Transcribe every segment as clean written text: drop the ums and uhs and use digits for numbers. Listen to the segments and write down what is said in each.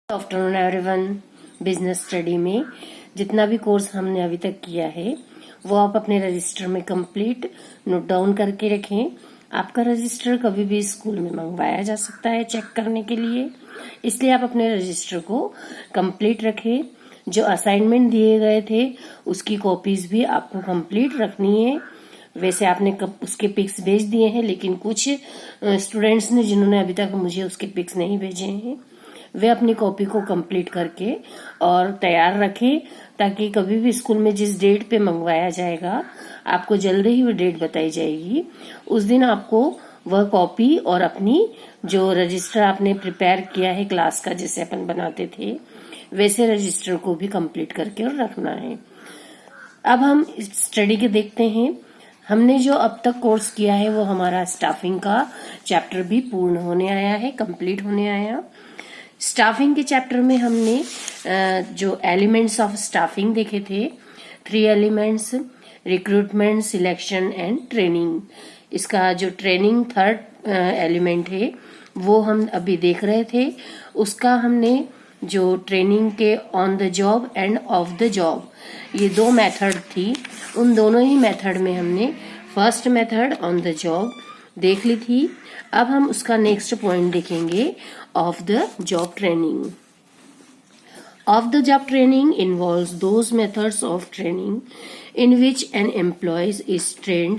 Afternoon everyone. Business study में जितना भी कोर्स हमने अभी तक किया है वो आप अपने रजिस्टर में कंप्लीट नोट डाउन करके रखें। आपका रजिस्टर कभी भी स्कूल में मंगवाया जा सकता है चेक करने के लिए, इसलिए आप अपने रजिस्टर को कंप्लीट रखें। जो असाइनमेंट दिए गए थे उसकी कॉपीज भी आपको कंप्लीट रखनी है। वैसे आपने उसके पिक्स भेज दिए हैं, लेकिन कुछ स्टूडेंट्स ने जिन्होंने अभी तक मुझे उसके पिक्स नहीं भेजे हैं वे अपनी कॉपी को कंप्लीट करके और तैयार रखें, ताकि कभी भी स्कूल में जिस डेट पे मंगवाया जाएगा आपको जल्दी ही वो डेट बताई जाएगी। उस दिन आपको वह कॉपी और अपनी जो रजिस्टर आपने प्रिपेयर किया है क्लास का, जैसे अपन बनाते थे वैसे रजिस्टर को भी कंप्लीट करके और रखना है। अब हम स्टडी के देखते हैं। हमने जो अब तक कोर्स किया है वो हमारा स्टाफिंग का चैप्टर भी पूर्ण होने आया है, कंप्लीट होने आया। स्टाफिंग के चैप्टर में हमने जो एलिमेंट्स ऑफ स्टाफिंग देखे थे, 3 elements, recruitment, selection and training. इसका जो ट्रेनिंग थर्ड एलिमेंट है वो हम अभी देख रहे थे। उसका हमने जो ट्रेनिंग के on the job and of the job, ये 2 मेथड थी। उन दोनों ही मेथड में हमने first method on the job देख ली थी। अब हम उसका नेक्स्ट पॉइंट देखेंगे, of the job training. Of the job training involves those methods of training in which an employee is trained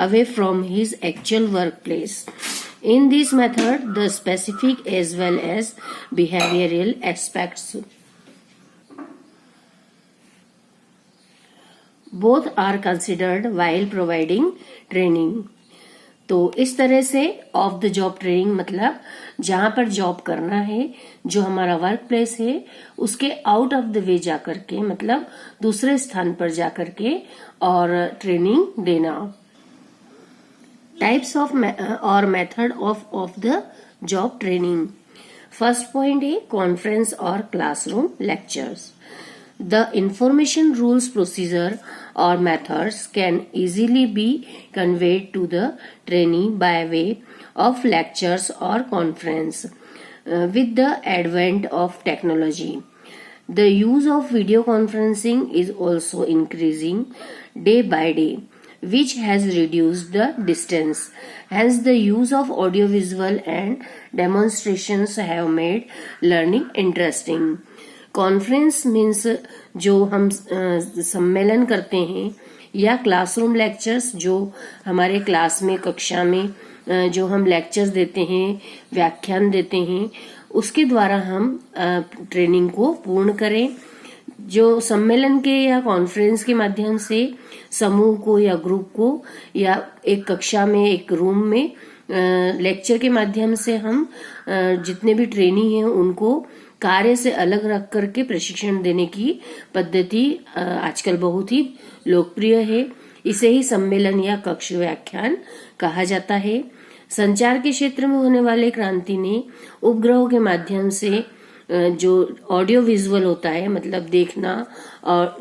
away from his actual workplace. In this method, the specific as well as behavioral aspects both are considered while providing training. तो इस तरह से of the job training मतलब जहां पर job करना है, जो हमारा वर्क प्लेस है उसके आउट ऑफ द वे जाकर के, मतलब दूसरे स्थान पर जाकर के और ट्रेनिंग देना। टाइप्स ऑफ और method of the job training. First point है कॉन्फ्रेंस और classroom lectures. The information, rules, procedure or methods can easily be conveyed to the trainee by way of lectures or conference. With the advent of technology, the use of video conferencing is also increasing day by day, which has reduced the distance. Hence, the use of audiovisual and demonstrations have made learning interesting. Conference means जो हम सम्मेलन करते हैं, या classroom lectures जो हमारे class में कक्षा में जो हम लेक्चर्स देते हैं, व्याख्यान देते हैं, उसके द्वारा हम ट्रेनिंग को पूर्ण करें। जो सम्मेलन के या कॉन्फ्रेंस के माध्यम से समूह को या ग्रुप को या एक कक्षा में एक रूम में लेक्चर के माध्यम से हम जितने भी ट्रेनी हैं उनको कार्य से अलग रख करके प्रशिक्षण देने की पद्धति आजकल बहुत ही लोकप्रिय है। इसे ही सम्मेलन या कक्ष व्याख्यान कहा जाता है। संचार के क्षेत्र में होने वाले क्रांति ने उपग्रहों के माध्यम से जो ऑडियो विजुअल होता है, मतलब देखना और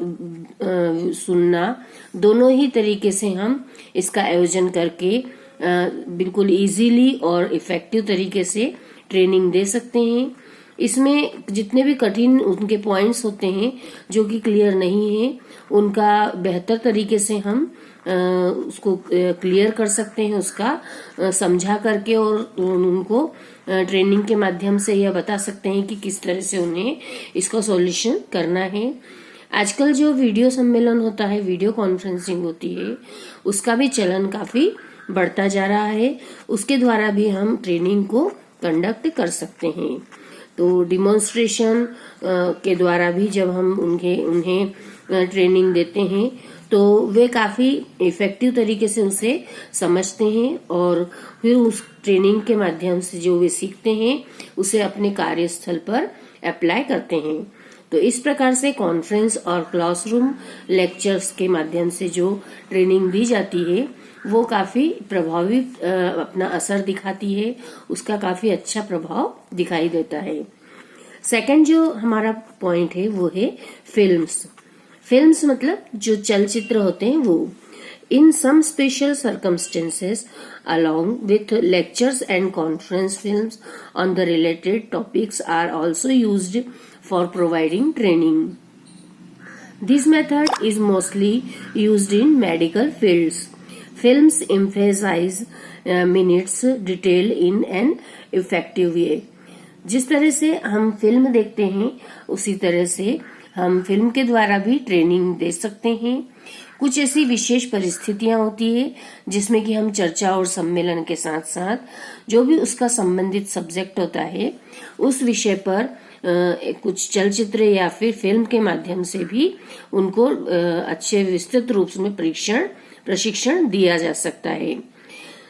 सुनना, दोनों ही तरीके से हम इसका आयोजन करके बिल्कुल इजीली और इफेक्टिव तरीके से ट्रेनिंग दे सकते हैं। इसमें जितने भी कठिन उनके पॉइंट्स होते हैं जो कि क्लियर नहीं है, उनका बेहतर तरीके से हम उसको क्लियर कर सकते हैं, उसका समझा करके, और उनको ट्रेनिंग के माध्यम से यह बता सकते हैं कि किस तरह से उन्हें इसका सॉल्यूशन करना है। आजकल जो वीडियो सम्मेलन होता है, वीडियो कॉन्फ्रेंसिंग होती है, उसका भी चलन काफी बढ़ता जा रहा है। उसके द्वारा भी हम ट्रेनिंग को कंडक्ट कर सकते हैं। तो डिमॉन्स्ट्रेशन के द्वारा भी जब हम उन्हें ट्रेनिंग देते हैं तो वे काफी इफेक्टिव तरीके से उसे समझते हैं और फिर उस ट्रेनिंग के माध्यम से जो वे सीखते हैं उसे अपने कार्यस्थल पर अप्लाई करते हैं। तो इस प्रकार से कॉन्फ्रेंस और क्लासरूम लेक्चर्स के माध्यम से जो ट्रेनिंग दी जाती है वो काफी प्रभावी अपना असर दिखाती है, उसका काफी अच्छा प्रभाव दिखाई देता है। सेकंड जो हमारा पॉइंट है वो है फिल्म्स। फिल्म्स मतलब जो चलचित्र होते हैं वो। In some special circumstances, along with lectures and conference films on the related topics are also used for providing training. This method is mostly used in medical fields. Films emphasize minutes detail in an effective way. जिस तरह से हम film देखते हैं उसी तरह से हम फिल्म के द्वारा भी ट्रेनिंग दे सकते हैं। कुछ ऐसी विशेष परिस्थितियां होती है जिसमें कि हम चर्चा और सम्मेलन के साथ साथ जो भी उसका संबंधित सब्जेक्ट होता है उस विषय पर कुछ चलचित्र या फिर फिल्म के माध्यम से भी उनको अच्छे विस्तृत रूप में प्रशिक्षण दिया जा सकता है।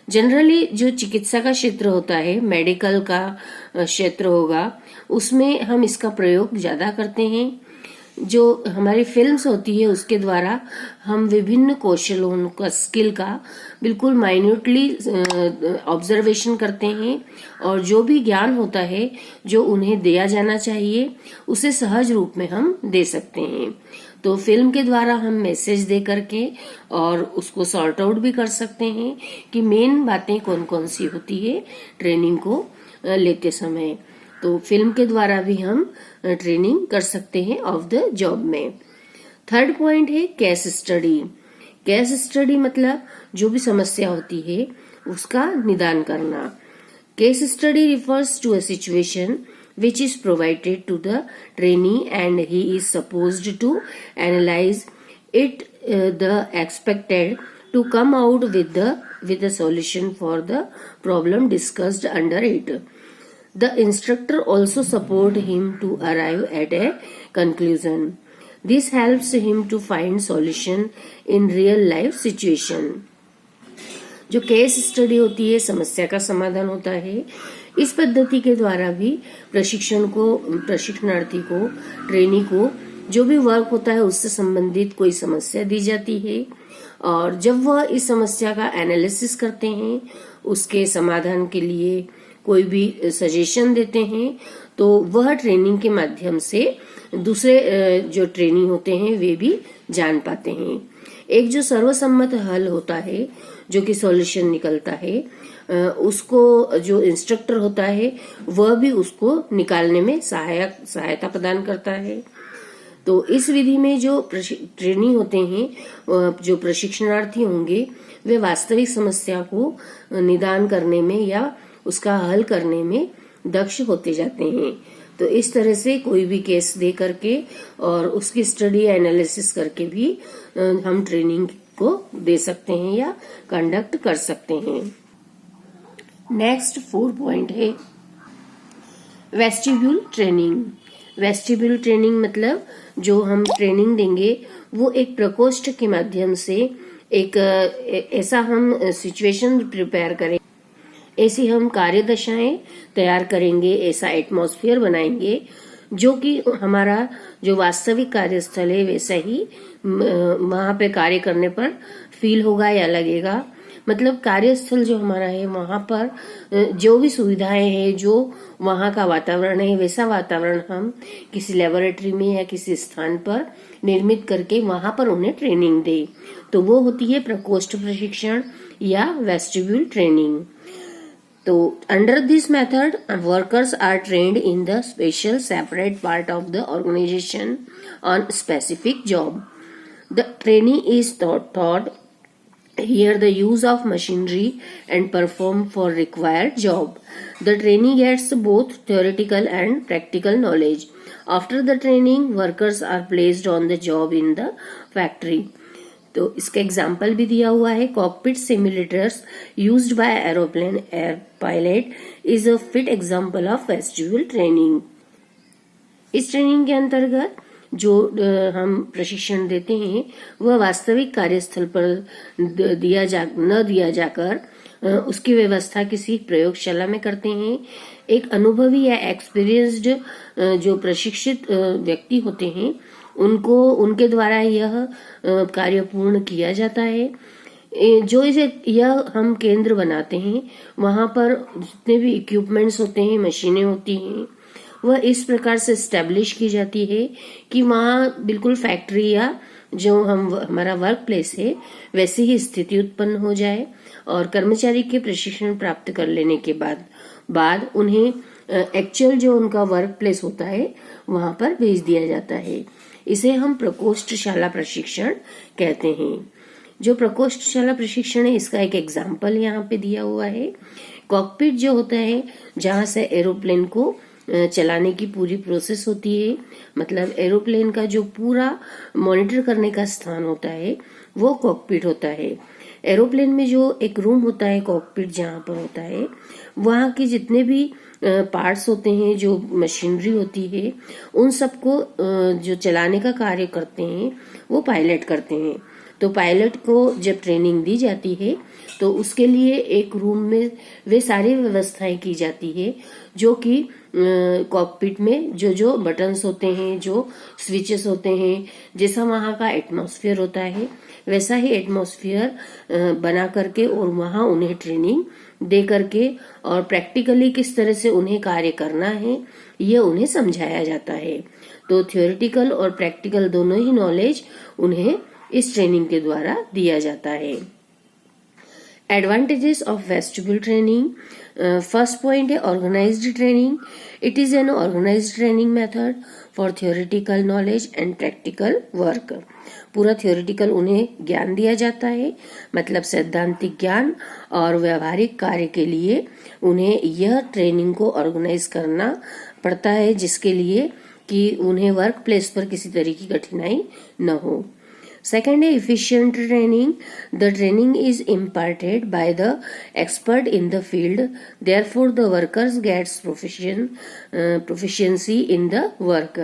जनरली जो चिकित्सा का क्षेत्र होता है, मेडिकल का क्षेत्र होगा, उसमें हम इसका प्रयोग ज्यादा करते हैं। जो हमारी फिल्म्स होती है उसके द्वारा हम विभिन्न कौशलों का स्किल का बिल्कुल माइन्यूटली ऑब्जर्वेशन करते हैं और जो भी ज्ञान होता है जो उन्हें दिया जाना चाहिए उसे सहज रूप में हम दे सकते हैं। तो फिल्म के द्वारा हम मैसेज दे करके और उसको सॉर्ट आउट भी कर सकते हैं कि मेन बातें कौन कौन सी होती है ट्रेनिंग को लेते समय। तो फिल्म के द्वारा भी हम ट्रेनिंग कर सकते हैं ऑफ द जॉब में। थर्ड पॉइंट है केस स्टडी। केस स्टडी मतलब जो भी समस्या होती है उसका निदान करना। Case study refers to a situation which is provided to the trainee and he is supposed to analyze it the expected to come out with the solution for the problem discussed under it. The instructor also support him to arrive at a conclusion. This helps him to find solution in real life situation. जो case study होती है समस्या का समाधान होता है। इस पद्धति के द्वारा भी प्रशिक्षणार्थी को ट्रेनी को जो भी वर्क होता है उससे संबंधित कोई समस्या दी जाती है और जब वह इस समस्या का एनालिसिस करते हैं उसके समाधान के लिए कोई भी सजेशन देते हैं तो वह ट्रेनिंग के माध्यम से दूसरे जो ट्रेनी होते हैं वे भी जान पाते हैं। एक जो सर्वसम्मत हल होता है जो कि सॉल्यूशन निकलता है उसको जो इंस्ट्रक्टर होता है वह भी उसको निकालने में सहायता प्रदान करता है। तो इस विधि में जो ट्रेनी होते हैं जो प्रशिक्षणार्थी होंगे वे वास्तविक समस्या को निदान करने में या उसका हल करने में दक्ष होते जाते हैं। तो इस तरह से कोई भी केस दे करके और उसकी स्टडी एनालिसिस करके भी हम ट्रेनिंग को दे सकते हैं या कंडक्ट कर सकते हैं। नेक्स्ट 4 पॉइंट है वेस्टिब्यूल ट्रेनिंग। वेस्टिब्यूल ट्रेनिंग मतलब जो हम ट्रेनिंग देंगे वो एक प्रकोष्ठ के माध्यम से एक ऐसा हम सिचुएशन प्रिपेयर करें, ऐसी हम कार्यदशाएं तैयार करेंगे, ऐसा एटमॉस्फेयर बनाएंगे जो कि हमारा जो वास्तविक कार्यस्थल है वैसा ही वहां पे कार्य करने पर फील होगा या लगेगा। मतलब कार्यस्थल जो हमारा है वहां पर जो भी सुविधाएं हैं जो वहां का वातावरण है वैसा वातावरण हम किसी लेबोरेटरी में या किसी स्थान पर निर्मित करके वहां पर उन्हें ट्रेनिंग दे तो वो होती है प्रकोष्ठ प्रशिक्षण या वेस्टिब्यूल ट्रेनिंग। तो under this method workers are trained in the special separate part of the organization on specific job. The trainee is taught here the use of machinery and perform for required job. The trainee gets both theoretical and practical knowledge. After the training workers are placed on the job in the factory. तो इसका example भी दिया हुआ है। Cockpit simulators used by aeroplane air pilot is a fit example of vestibule training. इस training के अंतर्गत जो हम प्रशिक्षण देते हैं वह वास्तविक कार्यस्थल पर न दिया जाकर उसकी व्यवस्था किसी प्रयोगशाला में करते हैं। एक अनुभवी या एक्सपीरियंस्ड जो प्रशिक्षित व्यक्ति होते हैं उनके द्वारा यह कार्य पूर्ण किया जाता है। जो यह हम केंद्र बनाते हैं वहां पर जितने भी इक्विपमेंट्स होते हैं, मशीनें होती हैं, वह इस प्रकार से एस्टेब्लिश की जाती है कि वहां बिल्कुल फैक्ट्री या जो हमारा वर्क प्लेस है वैसी ही स्थिति उत्पन्न हो जाए और कर्मचारी के प्रशिक्षण प्राप्त कर लेने के बाद उन्हें एक्चुअल जो उनका वर्क प्लेस होता है वहां पर भेज दिया जाता है। इसे हम प्रकोष्ठशाला प्रशिक्षण कहते हैं। जो प्रकोष्ठशाला प्रशिक्षण है इसका एक एग्जाम्पल यहाँ पे दिया हुआ है। कॉकपिट जो होता है जहां से एरोप्लेन को चलाने की पूरी प्रोसेस होती है, मतलब एरोप्लेन का जो पूरा मॉनिटर करने का स्थान होता है वो कॉकपिट होता है। एरोप्लेन में जो एक रूम होता है कॉकपिट जहाँ पर होता है, वहाँ के जितने भी पार्ट्स होते हैं, जो मशीनरी होती है, उन सबको जो चलाने का कार्य करते हैं वो पायलट करते हैं। तो पायलट को जब ट्रेनिंग दी जाती है तो उसके लिए एक रूम में वे सारी व्यवस्थाएं की जाती है जो कि कॉकपिट में जो बटन्स होते हैं, जो स्विचेस होते हैं, जैसा वहाँ का एटमॉस्फेयर होता है वैसा ही एटमॉस्फेयर बना करके और वहाँ उन्हें ट्रेनिंग दे करके और प्रैक्टिकली किस तरह से उन्हें कार्य करना है ये उन्हें समझाया जाता है। तो थ्योरेटिकल और प्रैक्टिकल दोनों ही नॉलेज उन्हें इस ट्रेनिंग के द्वारा दिया जाता है। Advantages of vestibule training. First point है organized training. It is an organized training method for theoretical knowledge and practical work. पूरा theoretical उन्हें ज्ञान दिया जाता है, मतलब सैद्धांतिक ज्ञान और व्यवहारिक कार्य के लिए उन्हें यह ट्रेनिंग को ऑर्गेनाइज करना पड़ता है, जिसके लिए कि उन्हें वर्क प्लेस पर किसी तरह की कठिनाई न हो। Second है efficient training. The training is imparted by the expert in the field. Therefore, the workers gets proficiency in the work.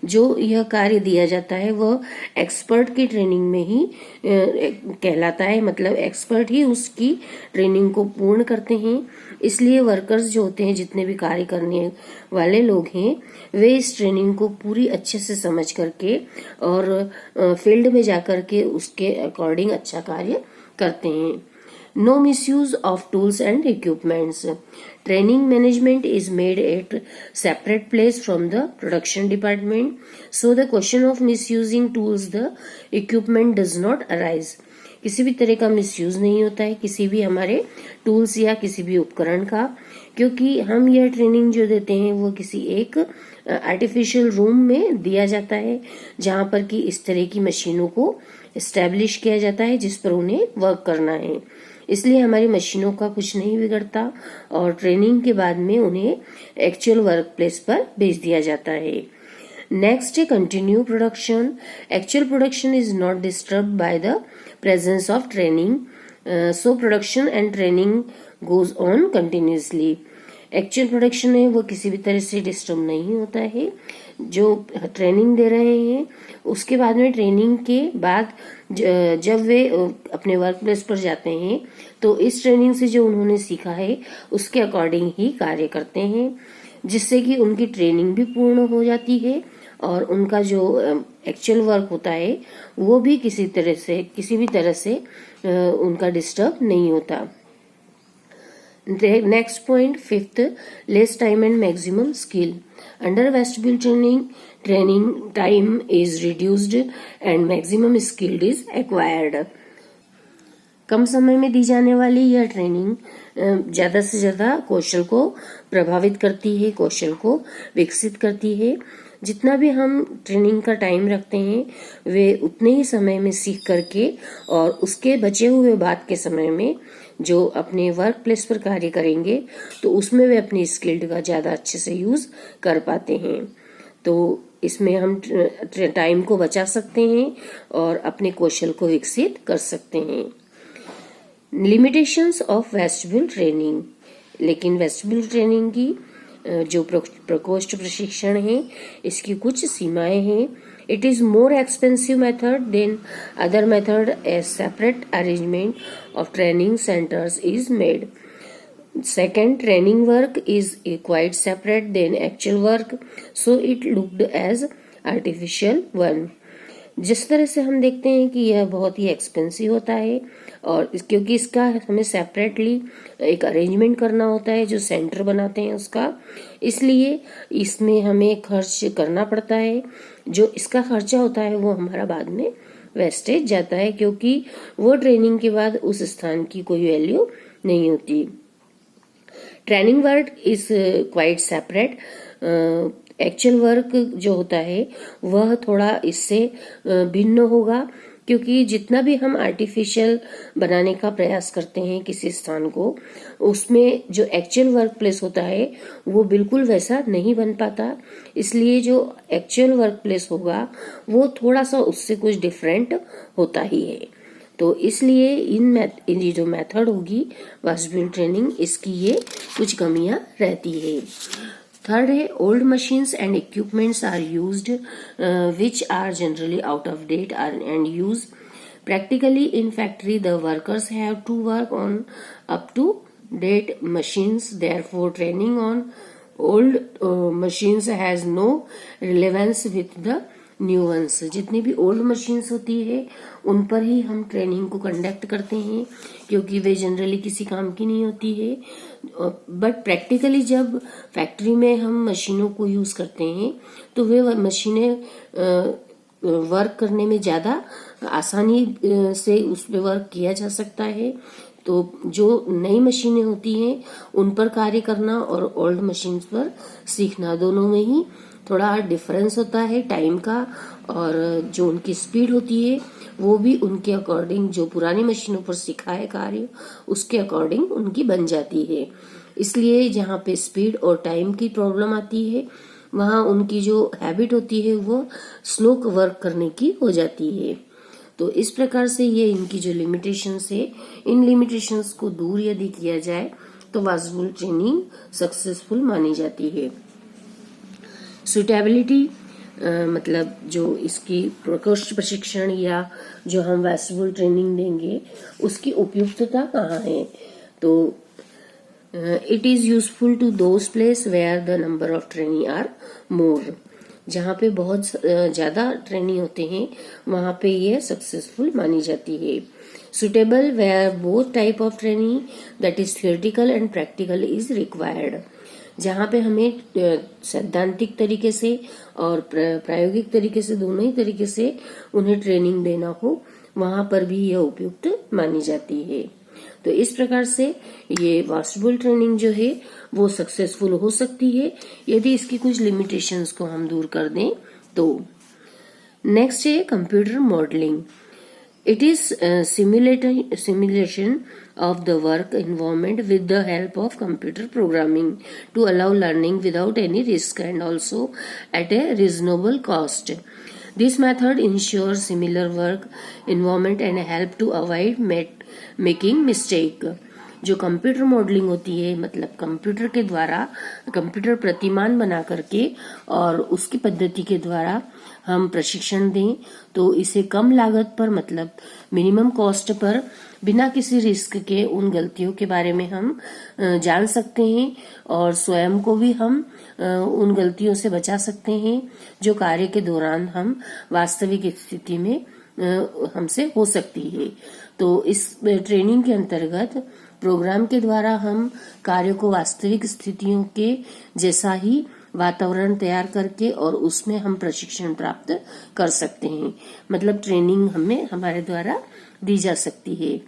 जो यह कार्य दिया जाता है वह एक्सपर्ट की ट्रेनिंग में ही कहलाता है, मतलब एक्सपर्ट ही उसकी ट्रेनिंग को पूर्ण करते हैं। इसलिए वर्कर्स जो होते हैं, जितने भी कार्य करने वाले लोग हैं, वे इस ट्रेनिंग को पूरी अच्छे से समझ करके और फील्ड में जाकर के उसके अकॉर्डिंग अच्छा कार्य करते हैं। No misuse of tools and equipments. Training management is made at separate place from the production department. So the question of misusing tools, the equipment does not arise. किसी भी तरह का मिसयूज नहीं होता है किसी भी हमारे टूल्स या किसी भी उपकरण का, क्योंकि हम यह ट्रेनिंग जो देते हैं वो किसी एक आर्टिफिशियल रूम में दिया जाता है जहां पर कि इस तरह की मशीनों को एस्टेब्लिश किया जाता है जिस पर उन्हें वर्क करना है। इसलिए हमारी मशीनों का कुछ नहीं बिगड़ता और ट्रेनिंग के बाद में उन्हें एक्चुअल वर्क प्लेस पर भेज दिया जाता है। नेक्स्ट है continue production. Actual production is not disturb by the presence of training, so production and training goes on continuously. Actual production है वो किसी भी तरह से डिस्टर्ब नहीं होता है. जो ट्रेनिंग दे रहे हैं उसके बाद में ट्रेनिंग के बाद जब वे अपने वर्क प्लेस पर जाते हैं तो इस ट्रेनिंग से जो उन्होंने सीखा है उसके अकॉर्डिंग ही कार्य करते हैं, जिससे कि उनकी ट्रेनिंग भी पूर्ण हो जाती है और उनका जो एक्चुअल वर्क होता है वो भी किसी भी तरह से उनका डिस्टर्ब नहीं होता. Next point, fifth, less time and maximum skill. Under vestibule training time is reduced and maximum skill is acquired. कम समय में दी जाने वाली यह ट्रेनिंग ज्यादा से ज्यादा कौशल को प्रभावित करती है, कौशल को विकसित करती है. जितना भी हम ट्रेनिंग का टाइम रखते हैं वे उतने ही समय में सीख करके और उसके बचे हुए बाद के समय में जो अपने वर्क प्लेस पर कार्य करेंगे तो उसमें वे अपनी स्किल्ड का ज्यादा अच्छे से यूज कर पाते हैं. तो इसमें हम टाइम को बचा सकते हैं और अपने कौशल को विकसित कर सकते हैं. Limitations of vestibule training. लेकिन वेस्टिब्यूल ट्रेनिंग की जो प्रकोष्ठ प्रशिक्षण है इसकी कुछ सीमाएं हैं. It is more expensive method than other method as separate arrangement of training centers is made. Second, training work is quite separate than actual work, so it looked as artificial one. जिस तरह से हम देखते हैं कि यह बहुत ही expensive होता है और क्योंकि इसका हमें सेपरेटली एक अरेंजमेंट करना होता है जो सेंटर बनाते हैं उसका, इसलिए इसमें हमें खर्च करना पड़ता है. जो इसका खर्चा होता है वो हमारा बाद में वेस्टेज जाता है, क्योंकि वो ट्रेनिंग के बाद उस स्थान की कोई वैल्यू नहीं होती। Training work is quite separate. Actual work जो होता है वह थोड़ा इससे भिन्न होगा, क्योंकि जितना भी हम आर्टिफिशियल बनाने का प्रयास करते हैं किसी स्थान को, उसमें जो एक्चुअल वर्क प्लेस होता है वो बिल्कुल वैसा नहीं बन पाता। इसलिए जो एक्चुअल वर्क प्लेस होगा वो थोड़ा सा उससे कुछ डिफरेंट होता ही है। तो इसलिए ये जो मेथड होगी वेस्टिब्यूल ट्रेनिंग, इसकी ये कुछ कमियां रहती है। थर्ड है old machines and equipments are used which are generally out of date and use practically in factory. The workers have to work on up to date machines, therefore training on old machines has no relevance with the new ones. जितनी भी old machines होती है उन पर ही हम training को conduct करते हैं, क्योंकि वे जनरली किसी काम की नहीं होती है। बट प्रैक्टिकली जब फैक्ट्री में हम मशीनों को यूज करते हैं तो वे मशीनें वर्क करने में ज्यादा आसानी से उस पर वर्क किया जा सकता है। तो जो नई मशीनें होती हैं उन पर कार्य करना और ओल्ड मशीन्स पर सीखना, दोनों में ही थोड़ा डिफरेंस होता है टाइम का, और जो उनकी स्पीड होती है वो भी उनके अकॉर्डिंग, जो पुरानी मशीनों पर सीखा है कार्य उसके अकॉर्डिंग उनकी बन जाती है। इसलिए जहाँ पे स्पीड और टाइम की प्रॉब्लम आती है वहाँ उनकी जो हैबिट होती है वो स्लो वर्क करने की हो जाती है। तो इस प्रकार से ये इनकी जो लिमिटेशंस है, इन लिमिटेशंस को दूर यदि किया जाए तो वेस्टिब्यूल ट्रेनिंग सक्सेसफुल मानी जाती है। सुटेबिलिटी मतलब जो इसकी प्रकोष्ठ प्रशिक्षण या जो हम वेस्टिब्यूल ट्रेनिंग देंगे उसकी उपयुक्तता कहाँ है, तो it is useful to those place where the number of trainee are more. जहाँ पे बहुत ज्यादा ट्रेनी होते हैं वहां पे ये सक्सेसफुल मानी जाती है। Suitable where both type of training that is theoretical and practical is required. जहाँ पे हमें सैद्धांतिक तरीके से और प्रायोगिक तरीके से, दोनों ही तरीके से उन्हें ट्रेनिंग देना हो, वहां पर भी यह उपयुक्त मानी जाती है। तो इस प्रकार से ये वेस्टिब्यूल ट्रेनिंग जो है वो सक्सेसफुल हो सकती है यदि इसकी कुछ लिमिटेशंस को हम दूर कर दें तो। नेक्स्ट है computer modelling. It is simulation of the work environment with the help of computer programming to allow learning without any risk and also at a reasonable cost. This method ensures similar work environment and help to avoid making mistake. जो computer modelling होती है मतलब computer के द्वारा computer प्रतिमान बना करके और उसकी पद्धति के द्वारा हम प्रशिक्षण दें तो इसे कम लागत पर मतलब मिनिमम कॉस्ट पर बिना किसी रिस्क के उन गलतियों के बारे में हम जान सकते हैं और स्वयं को भी हम उन गलतियों से बचा सकते हैं जो कार्य के दौरान हम वास्तविक स्थिति में हमसे हो सकती है। तो इस ट्रेनिंग के अंतर्गत प्रोग्राम के द्वारा हम कार्य को वास्तविक स्थितियों के जैसा ही वातावरण तैयार करके और उसमें हम प्रशिक्षण प्राप्त कर सकते हैं, मतलब ट्रेनिंग हमें हमारे द्वारा दी जा सकती है।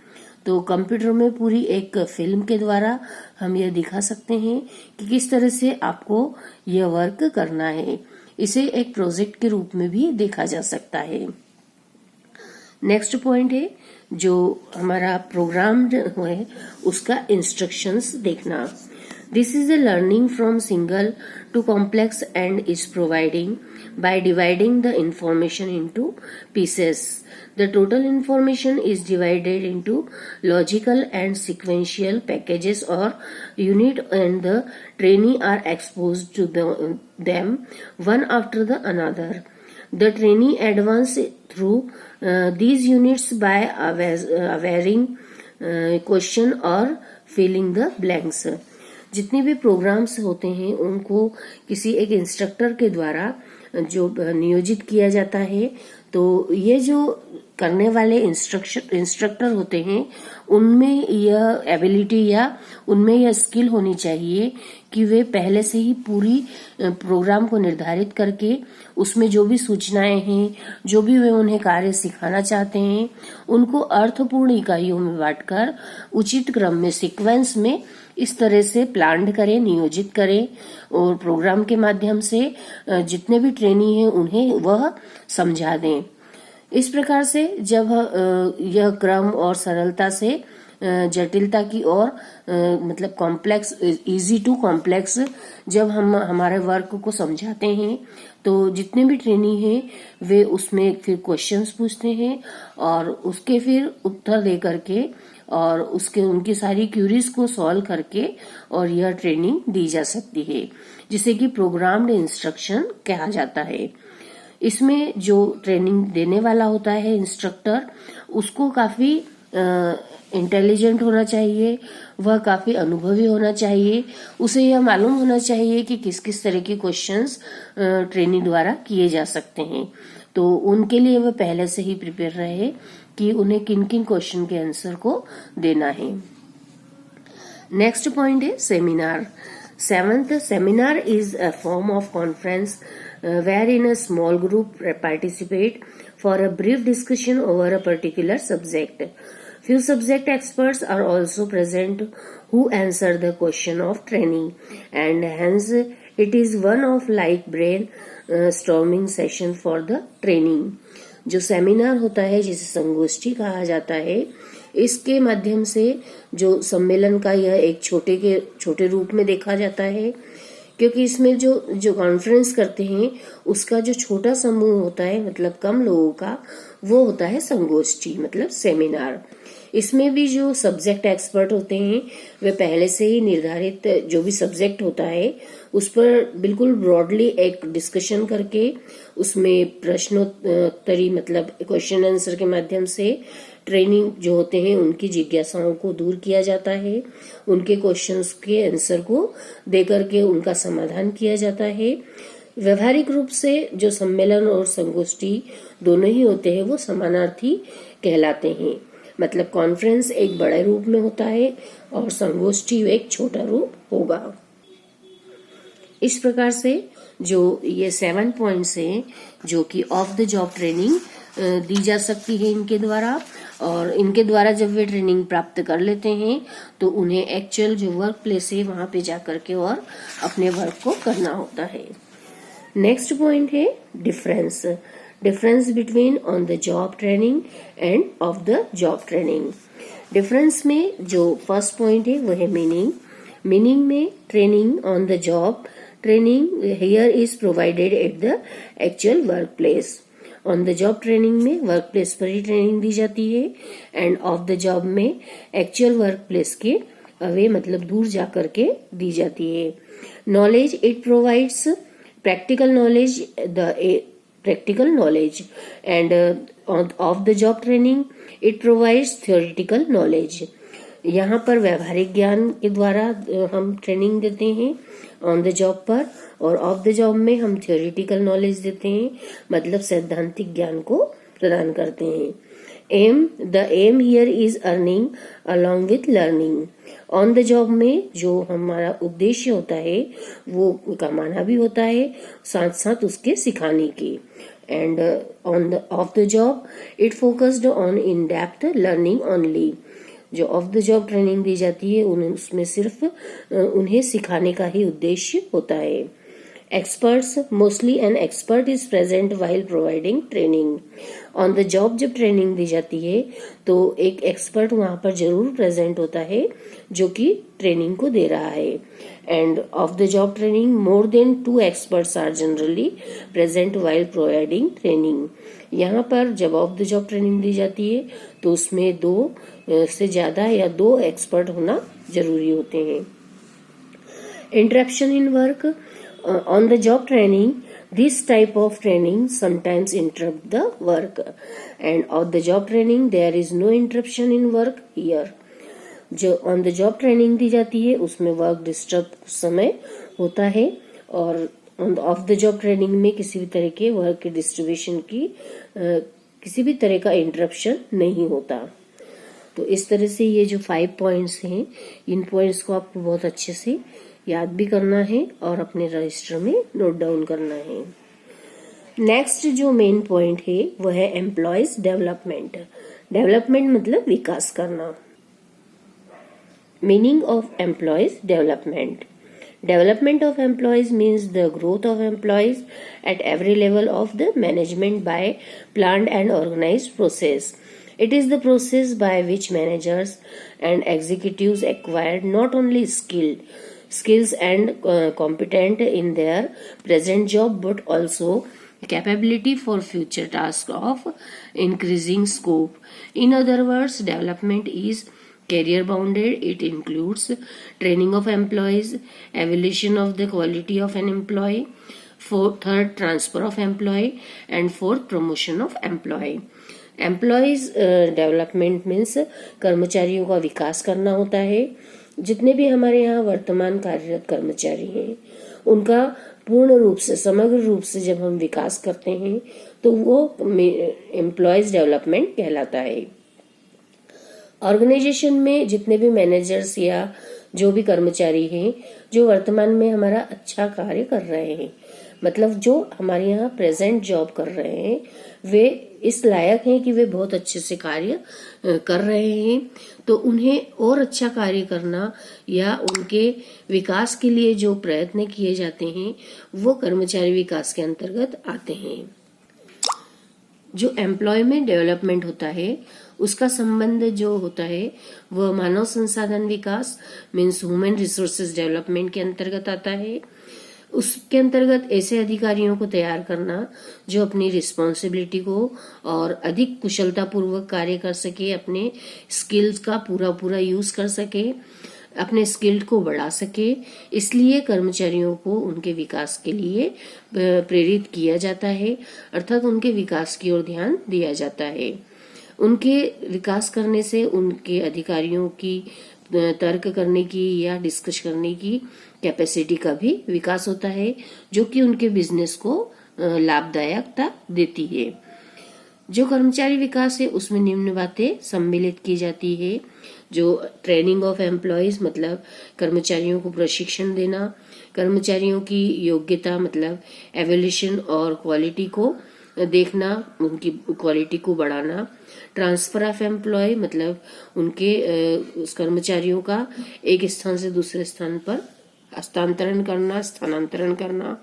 तो कंप्यूटर में पूरी एक फिल्म के द्वारा हम यह दिखा सकते हैं कि किस तरह से आपको यह वर्क करना है। इसे एक प्रोजेक्ट के रूप में भी देखा जा सकता है। नेक्स्ट पॉइंट है जो हमारा प्रोग्राम है उसका इंस्ट्रक्शंस देखना। This is a learning from single to complex and is providing by dividing the information into pieces. The total information is divided into logical and sequential packages or unit and the trainee are exposed to them one after the another. The trainee advance through these units by varying question or filling the blanks. जितने भी programmes होते हैं उनको किसी एक instructor के द्वारा जो नियोजित किया जाता है तो ये जो करने वाले इंस्ट्रक्टर होते हैं, उनमें यह एबिलिटी या उनमें यह स्किल होनी चाहिए कि वे पहले से ही पूरी प्रोग्राम को निर्धारित करके उसमें जो भी सूचनाएं हैं, जो भी वे उन्हें कार्य सिखाना चाहते हैं, उनको अर्थपूर्ण इकाइयों में बांटकर उचित क्रम में, सीक्वेंस में इस तरह से प्लान करें, नियोजित करें और प्रोग्राम के माध्यम से जितने भी ट्रेनी हैं उन्हें वह समझा दें। इस प्रकार से जब यह क्रम और सरलता से जटिलता की ओर मतलब कॉम्प्लेक्स, इजी टू कॉम्प्लेक्स जब हम हमारे वर्क को समझाते हैं, तो जितने भी ट्रेनी हैं वे उसमें फिर क्वेश्चंस पूछते हैं और उसके फिर उत्तर दे करके और उसके उनकी सारी क्यूरीज को सॉल्व करके और यह ट्रेनिंग दी जा सकती है, जिसे कि प्रोग्राम्ड इंस्ट्रक्शन कहा जाता है। इसमें जो ट्रेनिंग देने वाला होता है इंस्ट्रक्टर, उसको काफी इंटेलिजेंट होना चाहिए, वह काफी अनुभवी होना चाहिए, उसे यह मालूम होना चाहिए कि किस किस तरह के क्वेश्चंस ट्रेनी द्वारा किए जा सकते हैं। तो उनके लिए वह पहले से ही प्रिपेयर रहे कि उन्हें किन किन क्वेश्चन के आंसर को देना है। नेक्स्ट पॉइंट है seminar. Seventh, seminar is a form of conference wherein a small group participate for a brief discussion over a particular subject. Few subject experts are also present who answer the question of training, and hence it is one of like brain storming session for the training. जो seminar होता है, जिसे संगोष्ठी कहा जाता है, इसके माध्यम से जो सम्मेलन का यह एक छोटे रूप में देखा जाता है, क्योंकि इसमें जो कॉन्फ्रेंस करते हैं उसका जो छोटा समूह होता है, मतलब कम लोगों का, वो होता है संगोष्ठी मतलब सेमिनार। इसमें भी जो सब्जेक्ट एक्सपर्ट होते हैं वे पहले से ही निर्धारित जो भी सब्जेक्ट होता है उस पर बिल्कुल ब्रॉडली एक डिस्कशन करके उसमें प्रश्नोत्तरी मतलब क्वेश्चन आंसर के माध्यम से ट्रेनिंग जो होते हैं उनकी जिज्ञासाओं को दूर किया जाता है, उनके क्वेश्चंस के आंसर को देकर के उनका समाधान किया जाता है। व्यवहारिक रूप से जो सम्मेलन और संगोष्ठी दोनों ही होते हैं वो समानार्थी कहलाते हैं, मतलब कॉन्फ्रेंस एक बड़े रूप में होता है और संगोष्ठी एक छोटा रूप होगा। इस प्रकार से जो ये 7 पॉइंट्स हैं जो कि ऑफ द जॉब ट्रेनिंग दी जा सकती है इनके द्वारा, और इनके द्वारा जब वे ट्रेनिंग प्राप्त कर लेते हैं तो उन्हें एक्चुअल जो वर्क प्लेस है वहां पे जाकर के और अपने वर्क को करना होता है। नेक्स्ट पॉइंट है difference between on the job training and of the job training. Difference में जो फर्स्ट पॉइंट है वह है मीनिंग में training on the job training here is provided at the actual work place. On the job training में work place पर ही training दी जाती है, एंड ऑफ द जॉब में एक्चुअल वर्क प्लेस के अवे मतलब दूर जाकर के दी जाती है। Knowledge it provides practical knowledge and of the job training it provides theoretical knowledge। यहाँ पर व्यवहारिक ज्ञान के द्वारा हम ट्रेनिंग देते हैं ऑन द जॉब पर, और ऑफ द जॉब में हम थियोरिटिकल नॉलेज देते हैं, मतलब सैद्धांतिक ज्ञान को प्रदान करते हैं। The am here is earning along with learning. On the job में जो हमारा उद्देश्य होता है वो कमाना भी होता है, साथ साथ उसके सिखाने की। And on the of the job it focused on in depth learning only. जो ऑफ द जॉब ट्रेनिंग दी जाती है उसमें सिर्फ उन्हें सिखाने का ही उद्देश्य होता है। Experts mostly an expert is present while providing training. On the job जब ट्रेनिंग दी जाती है तो एक एक्सपर्ट वहां पर जरूर प्रेजेंट होता है जो कि ट्रेनिंग को दे रहा है। End of the job training more than 2 experts are generally present while providing training. यहाँ पर जब ऑफ द जॉब ट्रेनिंग दी जाती है तो उसमें 2 से ज्यादा या 2 एक्सपर्ट होना जरूरी होते हैं। Interruption in work on the job training, this type of training sometimes interrupt the work, and on the job training there is no interruption in work here। जो on the job training दी जाती है उसमें work disturb कुछ समय होता है, और of the job training में किसी भी तरह के वर्क के डिस्ट्रीब्यूशन की किसी भी तरह का इंटरप्शन नहीं होता। तो इस तरह से ये जो 5 पॉइंट्स हैं, इन पॉइंट्स को आपको बहुत अच्छे से याद भी करना है और अपने रजिस्टर में नोट डाउन करना है। नेक्स्ट जो मेन पॉइंट है वो है एम्प्लॉयज डेवलपमेंट। डेवलपमेंट मतलब विकास करना। Meaning of employees development. Development of employees means the growth of employees at every level of the management by planned and organized process. It is the process by which managers and executives acquire not only skills and competent in their present job but also capability for future tasks of increasing scope. In other words, development is career bounded. It includes training of employees, evaluation of the quality of an employee, third transfer of employee, and fourth promotion of employee. Employees development means कर्मचारियों का विकास करना होता है। जितने भी हमारे यहाँ वर्तमान कार्यरत कर्मचारी हैं उनका पूर्ण रूप से समग्र रूप से जब हम विकास करते हैं तो वो एम्प्लॉयज डेवलपमेंट कहलाता है। ऑर्गेनाइजेशन में जितने भी मैनेजर्स या जो भी कर्मचारी हैं जो वर्तमान में हमारा अच्छा कार्य कर रहे हैं, मतलब जो हमारे यहाँ प्रेजेंट जॉब कर रहे हैं, वे इस लायक हैं कि वे बहुत अच्छे से कार्य कर रहे हैं, तो उन्हें और अच्छा कार्य करना या उनके विकास के लिए जो प्रयत्न किए जाते हैं वो कर्मचारी विकास के अंतर्गत आते हैं। जो एम्प्लॉयमेंट डेवलपमेंट होता है उसका संबंध जो होता है वह मानव संसाधन विकास मीन्स ह्यूमन रिसोर्सेज डेवलपमेंट के अंतर्गत आता है। उसके अंतर्गत ऐसे अधिकारियों को तैयार करना जो अपनी रिस्पॉन्सिबिलिटी को और अधिक कुशलता पूर्वक कार्य कर सके, अपने स्किल्स का पूरा यूज कर सके, अपने स्किल को बढ़ा सके। इसलिए कर्मचारियों को उनके विकास के लिए प्रेरित किया जाता है, अर्थात उनके विकास की ओर ध्यान दिया जाता है। उनके विकास करने से उनके अधिकारियों की तर्क करने की या डिस्कस करने की कैपेसिटी का भी विकास होता है, जो कि उनके बिजनेस को लाभदायकता देती है। जो कर्मचारी विकास है उसमें निम्न बातें सम्मिलित की जाती है। जो ट्रेनिंग ऑफ एम्प्लॉयज मतलब कर्मचारियों को प्रशिक्षण देना, कर्मचारियों की योग्यता मतलब एवोल्यूशन और क्वालिटी को देखना, उनकी क्वालिटी को बढ़ाना, ट्रांसफर ऑफ एम्प्लॉय मतलब उनके उस कर्मचारियों का एक स्थान से दूसरे स्थान पर स्थानांतरण करना,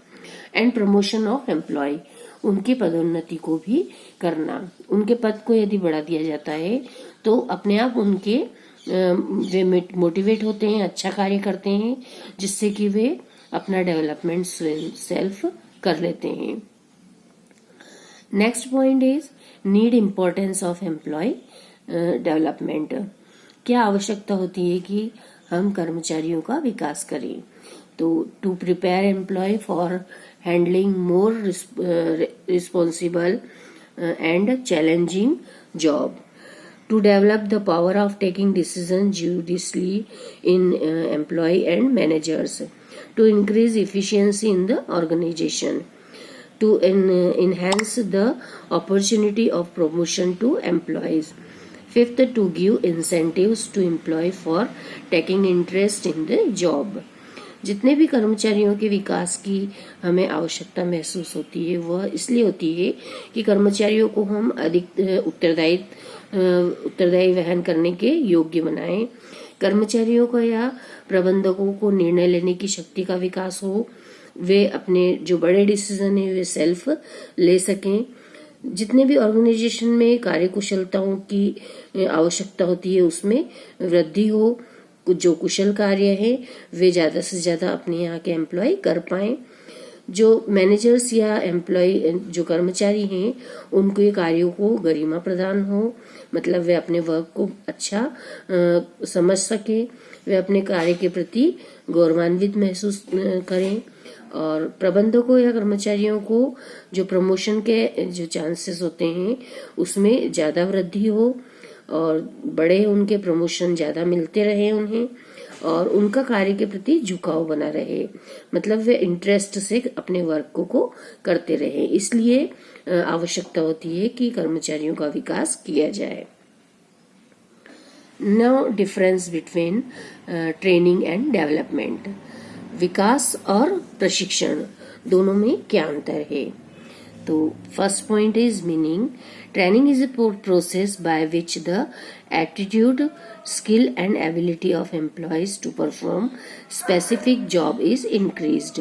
एंड प्रमोशन ऑफ एम्प्लॉय उनकी पदोन्नति को भी करना। उनके पद को यदि बढ़ा दिया जाता है तो अपने आप उनके वे मोटिवेट होते हैं, अच्छा कार्य करते हैं, जिससे कि वे अपना डेवलपमेंट सेल्फ कर लेते हैं। Next point is need importance of employee development. क्या आवश्यकता होती है कि हम कर्मचारियों का विकास करें? तो to prepare employee for handling more responsible and challenging job, to develop the power of taking decisions judiciously in employee and managers, to increase efficiency in the organization, to enhance the opportunity of promotion to employees. Fifth, to give incentives to employee for taking interest in the job. जितने भी कर्मचारियों के विकास की हमें आवश्यकता महसूस होती है वह इसलिए होती है कि कर्मचारियों को हम अधिक उत्तरदायी वहन करने के योग्य बनाएं, कर्मचारियों को या प्रबंधकों को निर्णय लेने की शक्ति का विकास हो, वे अपने जो बड़े डिसीजन है वे सेल्फ ले सकें। जितने भी ऑर्गेनाइजेशन में कार्यकुशलताओं की आवश्यकता होती है उसमें वृद्धि हो, जो कुशल कार्य है वे ज्यादा से ज्यादा अपने यहाँ के एम्प्लॉय कर पाएं। जो मैनेजर्स या एम्प्लॉय जो कर्मचारी हैं उनके कार्यों को गरिमा प्रदान हो, मतलब वे अपने वर्क को अच्छा समझ सके, वे अपने कार्य के प्रति गौरवान्वित महसूस करें, और प्रबंधकों या कर्मचारियों को जो प्रमोशन के जो चांसेस होते हैं उसमें ज्यादा वृद्धि हो और बड़े उनके प्रमोशन ज्यादा मिलते रहे उन्हें, और उनका कार्य के प्रति झुकाव बना रहे, मतलब वे इंटरेस्ट से अपने वर्क को करते रहे। इसलिए आवश्यकता होती है कि कर्मचारियों का विकास किया जाए। Now difference between training and development. विकास और प्रशिक्षण दोनों में क्या अंतर है? तो first point is meaning. Training is a process by which the attitude, skill and ability of employees to perform specific job is increased,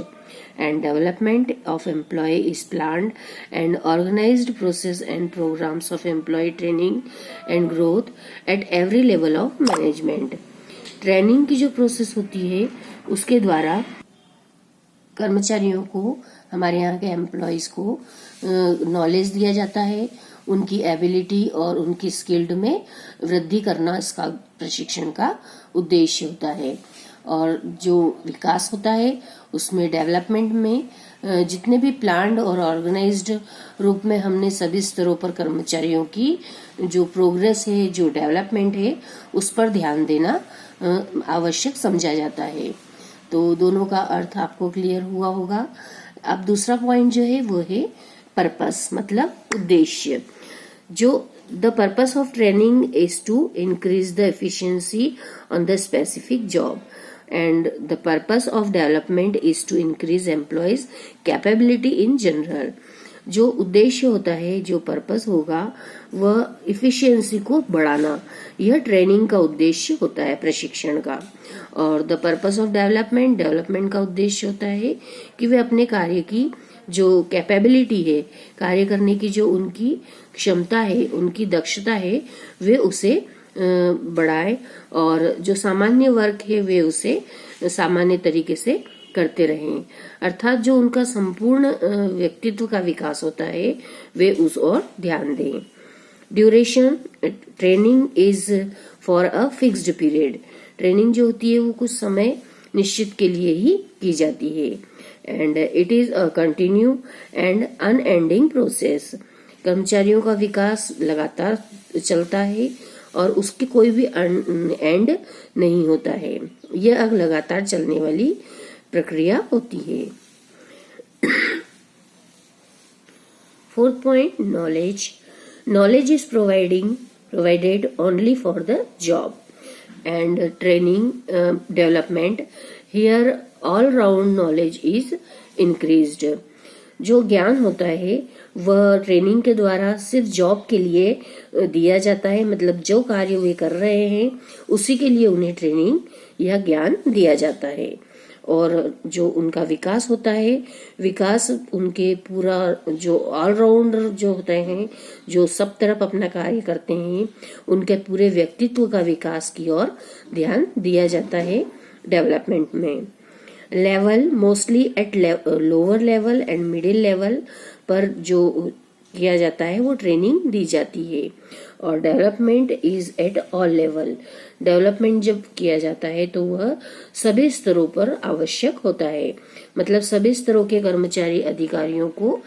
and development of employee is planned and organized process and programs of employee training and growth at every level of management. Training की जो process होती है उसके द्वारा कर्मचारियों को, हमारे यहाँ के एम्प्लॉयज को नॉलेज दिया जाता है, उनकी एबिलिटी और उनकी स्किल्ड में वृद्धि करना इसका प्रशिक्षण का उद्देश्य होता है। और जो विकास होता है उसमें डेवलपमेंट में जितने भी प्लान्ड और ऑर्गेनाइज्ड रूप में हमने सभी स्तरों पर कर्मचारियों की जो प्रोग्रेस है, जो डेवलपमेंट है, उस पर ध्यान देना आवश्यक समझा जाता है। तो दोनों का अर्थ आपको क्लियर हुआ होगा। अब दूसरा पॉइंट जो है वो है पर्पस, मतलब उद्देश्य। जो the purpose of training is to increase the efficiency on the specific job and the purpose of development is to increase employees capability in general. जो उद्देश्य होता है, जो पर्पस होगा, वह इफिशियंसी को बढ़ाना, यह ट्रेनिंग का उद्देश्य होता है प्रशिक्षण का। और द पर्पस ऑफ डेवलपमेंट का उद्देश्य होता है कि वे अपने कार्य की जो कैपेबिलिटी है, कार्य करने की जो उनकी क्षमता है, उनकी दक्षता है, वे उसे बढ़ाए और जो सामान्य वर्क है वे उसे सामान्य तरीके से करते रहें। अर्थात जो उनका संपूर्ण व्यक्तित्व का विकास होता है वे उस ओर ध्यान दें। Duration. Training is for a fixed period. Training जो होती है वो कुछ समय निश्चित के लिए ही की जाती है। And it is a continue and unending process. कर्मचारियों का विकास लगातार चलता है और उसकी कोई भी एंड नहीं होता है। यह लगातार चलने वाली प्रक्रिया होती है। Fourth point, knowledge. Knowledge is provided only for the job and training development. Here all round knowledge is increased. जो ज्ञान होता है वह ट्रेनिंग के द्वारा सिर्फ जॉब के लिए दिया जाता है, मतलब जो कार्य वे कर रहे हैं उसी के लिए उन्हें ट्रेनिंग या ज्ञान दिया जाता है। और जो उनका विकास होता है, विकास उनके पूरा जो ऑलराउंडर जो होते हैं, जो सब तरफ अपना कार्य करते हैं, उनके पूरे व्यक्तित्व का विकास की ओर ध्यान दिया जाता है डेवलपमेंट में। Level, mostly at lower level and middle level पर जो किया जाता है वो ट्रेनिंग दी जाती है। और development is at all level. Development जब किया जाता है तो वह सभी स्तरों पर आवश्यक होता है, मतलब सभी स्तरों के कर्मचारी अधिकारियों को